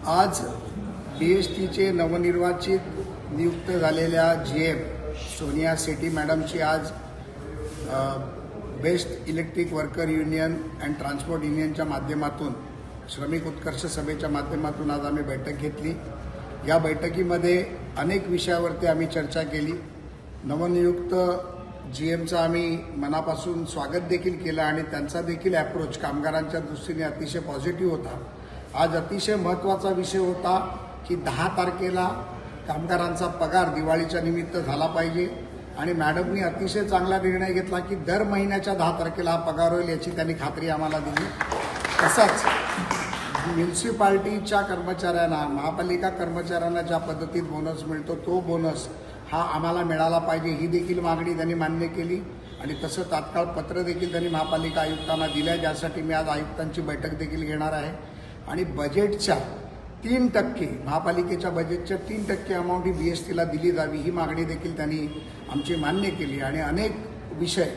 आज BSTचे नवनिर्वाचित नियुक्त झालेल्या GM सोनिया सेठी मॅडमची आज best electric worker union and transport युनियनच्या माध्यमातून श्रमिक उत्कर्ष सभेच्या माध्यमातून आज आम्ही बैठक घेतली। या बैठकीमध्ये अनेक विषयावरती आम्ही चर्चा केली। नवनियुक्त GMचं आम्ही मनापासून स्वागत देखील केलं आणि त्यांचा देखील अप्रोच कामगारांच्या दृष्टीने अतिशय पॉझिटिव्ह होता। आज अतिशय महत्त्वाचा विषय होता की 10 तारखेला कामगारांचा पगार दिवाळीच्या निमित्त झाला पाहिजे आणि मॅडमनी अतिशय चांगला निर्णय घेतला की दर महिन्याच्या 10 तारखेला हा पगार होईल याची त्यांनी खात्री आम्हाला दिली। तसंच म्युनिसिपालिटीच्या कर्मचाऱ्यांना महापालिका कर्मचाऱ्यांना ज्या पद्धतीत बोनस मिळतो तो बोनस हा आम्हाला मिळाला पाहिजे ही देखील मागणी त्यांनी मान्य केली आणि तसं तात्काळ पत्र देखील त्यांनी महापालिका आयुक्तांना दिलं, ज्यासाठी मी आज आयुक्तांची बैठक देखील घेणार आहे। आणि बजेटच्या 3% महापालिकेच्या बजेटच्या 3% अमाऊंट ही BSTला दिली जावी ही मागणी देखील त्यांनी आमची मान्य केली। आणि अनेक विषय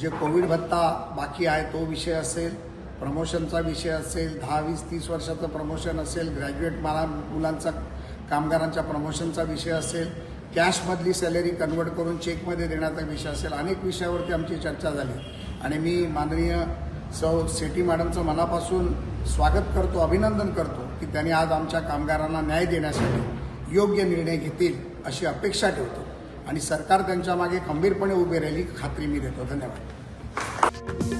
जे कोविड भत्ता बाकी आहे तो विषय असेल, प्रमोशनचा विषय असेल, 10, 20, 30 वर्षाचं प्रमोशन असेल, ग्रॅज्युएट मुलांचा कामगारांच्या प्रमोशनचा विषय असेल, कॅशमधली सॅलरी कन्वर्ट करून चेकमध्ये देण्याचा विषय असेल, अनेक विषयावरती आमची चर्चा झाली आणि मी माननीय सौ सेठी मॅडमचं मनापासून स्वागत करतो, अभिनंदन करतो की त्यांनी आज आमच्या कामगारांना न्याय देण्यासाठी योग्य निर्णय घेतील अशी अपेक्षा ठेवतो आणि सरकार त्यांच्या मागे खंबीरपणे उभे राहील ही खात्री मी देतो। धन्यवाद।